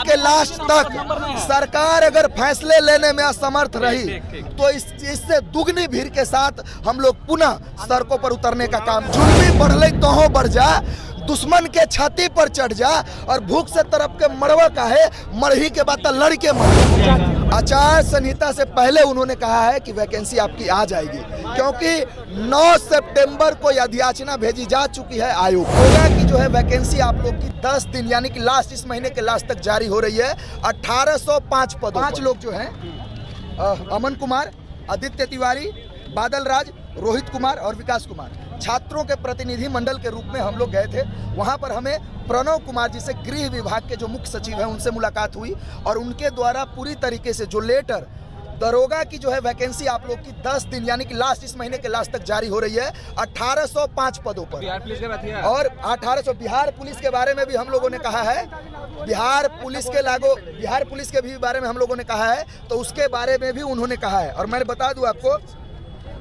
के लास्ट तक सरकार अगर फैसले लेने में असमर्थ रही तो इससे दुगनी भीड़ के साथ हम लोग पुनः सड़कों पर उतरने का काम। जुल्मी बढ़ले तो बढ़ जा, दुश्मन के छाती पर चढ़ जा, और भूख से तरफ के मरवा का है, मरही के बाद लड़ के मर। आचार संहिता से पहले उन्होंने कहा है कि वैकेंसी आपकी आ जाएगी, क्योंकि 9 सितंबर को याचिका भेजी जा चुकी है आयोग की जो है वैकेंसी आप लोग की 10 दिन यानी कि लास्ट इस महीने के लास्ट तक जारी हो रही है। 1805 पद, 5 लोग जो हैं अमन कुमार, आदित्य तिवारी, बादल राज, रोहित कुमार और विकास कुमार, छात्रों के प्रतिनिधि मंडल के रूप में हम लोग गए थे। वहां पर हमें प्रणव कुमार जी से गृह विभाग के जो मुख्य सचिव हैं उनसे मुलाकात हुई, और उनके द्वारा पूरी तरीके से जो लेटर दरोगा की जो है वैकेंसी आप लोग की 10 दिन यानी कि लास्ट इस महीने के लास्ट तक जारी हो रही है 1805 पदों पर। और 1800 बिहार पुलिस के बारे में भी हम लोगों ने कहा है, बिहार पुलिस के भी बारे में हम लोगों ने कहा है, तो उसके बारे में भी उन्होंने कहा है। और मैं बता दूं आपको,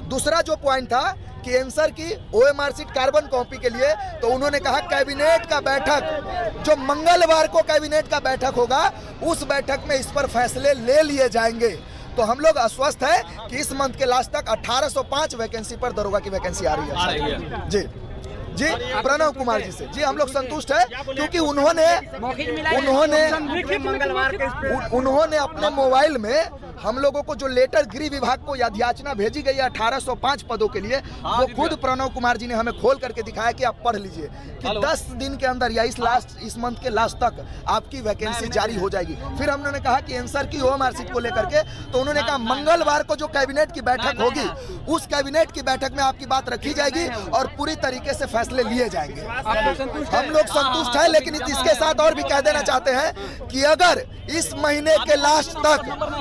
दूसरा जो पॉइंट था कि आंसर की OMR शीट कार्बन कॉपी के लिए, तो उन्होंने कहा कैबिनेट का बैठक जो मंगलवार को कैबिनेट का बैठक होगा उस बैठक में इस पर फैसले ले लिए जाएंगे। तो हम लोग आश्वस्त है कि इस मंथ के लास्ट तक 1805 वैकेंसी पर दरोगा की वैकेंसी आ रही है। जी प्रणव कुमार जी से जी हम लोग संतुष्ट है, क्योंकि उन्होंने अपने मोबाइल में हम लोगों को जो लेटर गृह विभाग को याचिका भेजी गई है 1805 पदों के लिए, वो खुद प्रणव कुमार जी ने हमें खोल करके दिखाया कि आप पढ़ लीजिए कि 10 दिन के अंदर या इस मंथ के लास्ट तक आपकी वैकेंसी जारी हो जाएगी। फिर हमने कहा कि आंसर की OMR शीट को लेकर के, तो उन्होंने कहा मंगलवार को जो कैबिनेट की बैठक होगी उस कैबिनेट की बैठक में आपकी बात रखी जाएगी और पूरी तरीके से फैसले लिए जाएंगे। हम लोग संतुष्ट है, लेकिन इसके साथ और भी कह देना चाहते हैं कि अगर इस महीने के लास्ट तक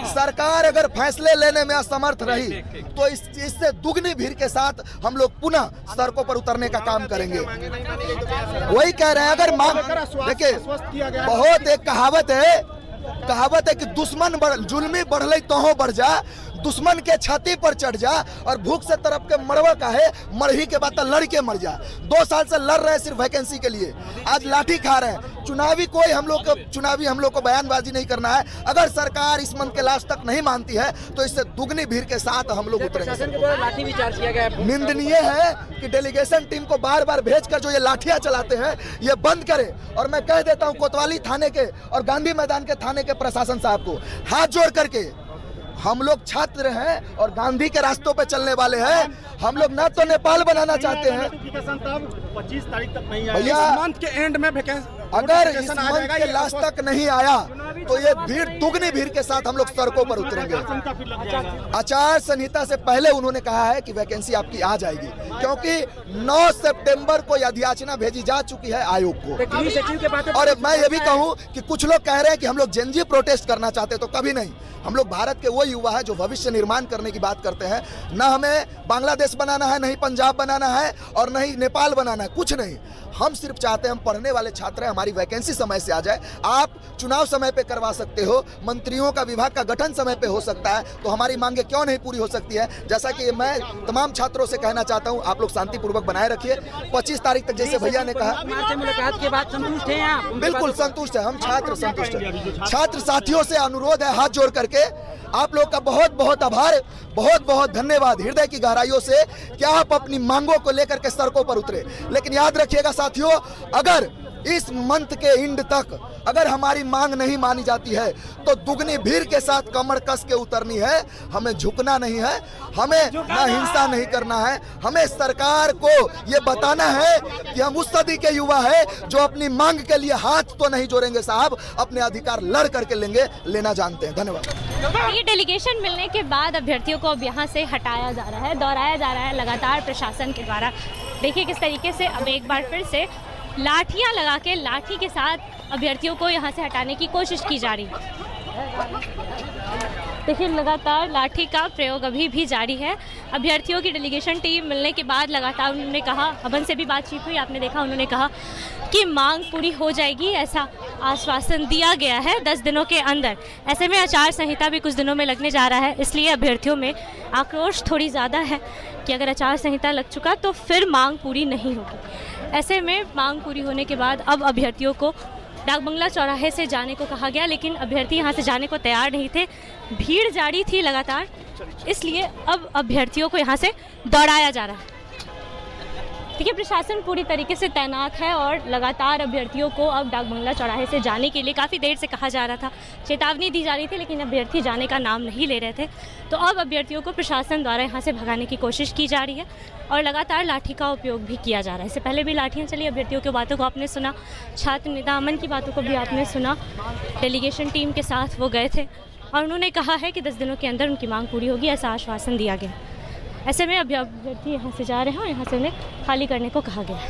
सरकार अगर फैसले लेने में असमर्थ रही तो इससे दुगनी भीड़ के साथ हम लोग पुनः सड़कों पर उतरने का काम करेंगे। वही कह रहे हैं, अगर मांग देखिए, बहुत एक कहावत है कि दुश्मन जुल्मी बढ़ले तो बढ़ जा, दुश्मन के छाती पर चढ़ जा, और भूख से तरफ के मरवा का है, मरही के बाद लड़ के मर जा। 2 साल से लड़ रहे हैं सिर्फ वैकेंसी के लिए, आज लाठी खा रहे हैं। चुनावी हम लोग को बयानबाजी नहीं करना है। अगर सरकार इस मंथ के लास्ट तक नहीं मानती है तो इससे दुगनी भीड़ के साथ हम लोग उतरेंगे। लाठी विचार किया गया है। निंदनीय है कि डेलीगेशन टीम को बार बार भेजकर जो ये लाठियां चलाते हैं ये बंद करे। और मैं कह देता हूं कोतवाली थाने के और गांधी मैदान के थाने के प्रशासन साहब को हाथ जोड़ करके, हम लोग छात्र हैं और गांधी के रास्तों पे चलने वाले हैं। हम लोग ना तो नेपाल बनाना चाहते हैं। 25 तारीख तक नहीं भैया, मंथ के एंड में अगर इस मंथ के लास्ट तक नहीं आया तो ये भीड़ दुगनी भीड़ के साथ हम लोग सड़कों पर उतरेंगे। आचार संहिता से पहले उन्होंने कहा है कि वैकेंसी आपकी आ जाएगी, क्योंकि 9 सितंबर को याचिका भेजी जा चुकी है आयोग को। और मैं ये भी कहूँ कि कुछ लोग कह रहे हैं कि हम लोग जेनजी प्रोटेस्ट करना चाहते, तो कभी नहीं। हम लोग भारत के वो युवा है जो भविष्य निर्माण करने की बात करते हैं। न हमें बांग्लादेश बनाना है, नहीं पंजाब बनाना है, और नहीं नेपाल बनाना है, कुछ नहीं। हम सिर्फ चाहते हैं हम पढ़ने वाले छात्र हैं, हमारी वैकेंसी समय से आ जाए। आप चुनाव समय पे करवा सकते हो, मंत्रियों का विभाग का गठन समय पे हो सकता है, तो हमारी मांगे क्यों नहीं पूरी हो सकती है। जैसा कि मैं तमाम छात्रों से कहना चाहता हूं, आप लोग शांतिपूर्वक बनाए रखिए। 25 तारीख तक जैसे भैया ने कहा, मुलाकात के बाद संतुष्ट हैं आप? बिल्कुल संतुष्ट है, हम छात्र संतुष्ट है। छात्र साथियों से अनुरोध है हाथ जोड़ करके, आप लोग का बहुत बहुत आभार, बहुत बहुत धन्यवाद हृदय की गहराइयों से कि आप अपनी मांगों को लेकर के सड़कों पर उतरे। लेकिन याद रखिएगा साथियों, अगर इस मंथ के एंड तक अगर हमारी मांग नहीं मानी जाती है तो दुगनी भीड़ के साथ कमर कस के उतरनी है। हमें झुकना नहीं है, हमें ना हिंसा नहीं करना है। हमें सरकार को ये बताना है कि हम उस सदी के युवा हैं जो अपनी मांग के लिए हाथ तो नहीं जोड़ेंगे साहब, अपने अधिकार लड़ करके लेना जानते हैं। धन्यवाद। ये डेलीगेशन मिलने के बाद अभ्यर्थियों को अब यहाँ से हटाया जा रहा है, दौड़ाया जा रहा है लगातार प्रशासन के द्वारा। देखिए किस तरीके से अब एक बार फिर से लाठियां लगा के लाठी के साथ अभ्यर्थियों को यहाँ से हटाने की कोशिश की जा रही है। देखिए लगातार लाठी का प्रयोग अभी भी जारी है। अभ्यर्थियों की डेलीगेशन टीम मिलने के बाद लगातार उन्होंने कहा, अमन से भी बातचीत हुई, आपने देखा, उन्होंने कहा कि मांग पूरी हो जाएगी, ऐसा आश्वासन दिया गया है 10 दिनों के अंदर। ऐसे में आचार संहिता भी कुछ दिनों में लगने जा रहा है, इसलिए अभ्यर्थियों में आक्रोश थोड़ी ज़्यादा है कि अगर आचार संहिता लग चुका तो फिर मांग पूरी नहीं होगी। ऐसे में मांग पूरी होने के बाद अब अभ्यर्थियों को डाक बंगला चौराहे से जाने को कहा गया, लेकिन अभ्यर्थी यहाँ से जाने को तैयार नहीं थे। भीड़ जारी थी लगातार, इसलिए अब अभ्यर्थियों को यहाँ से दौड़ाया जा रहा है। देखिए, प्रशासन पूरी तरीके से तैनात है और लगातार अभ्यर्थियों को अब डाक बंगला चौराहे से जाने के लिए काफ़ी देर से कहा जा रहा था, चेतावनी दी जा रही थी, लेकिन अभ्यर्थी जाने का नाम नहीं ले रहे थे। तो अब अभ्यर्थियों को प्रशासन द्वारा यहाँ से भगाने की कोशिश की जा रही है और लगातार लाठी का उपयोग भी किया जा रहा है। इससे पहले भी लाठियाँ चली, अभ्यर्थियों की बातों को आपने सुना, छात्र नेता अमन की बातों को भी आपने सुना। डेलीगेशन टीम के साथ वो गए थे और उन्होंने कहा है कि 10 दिनों के अंदर उनकी मांग पूरी होगी, ऐसा आश्वासन दिया गया। ऐसे में अभ्यर्थी यहाँ से जा रहे हैं और यहाँ से उन्हें खाली करने को कहा गया है।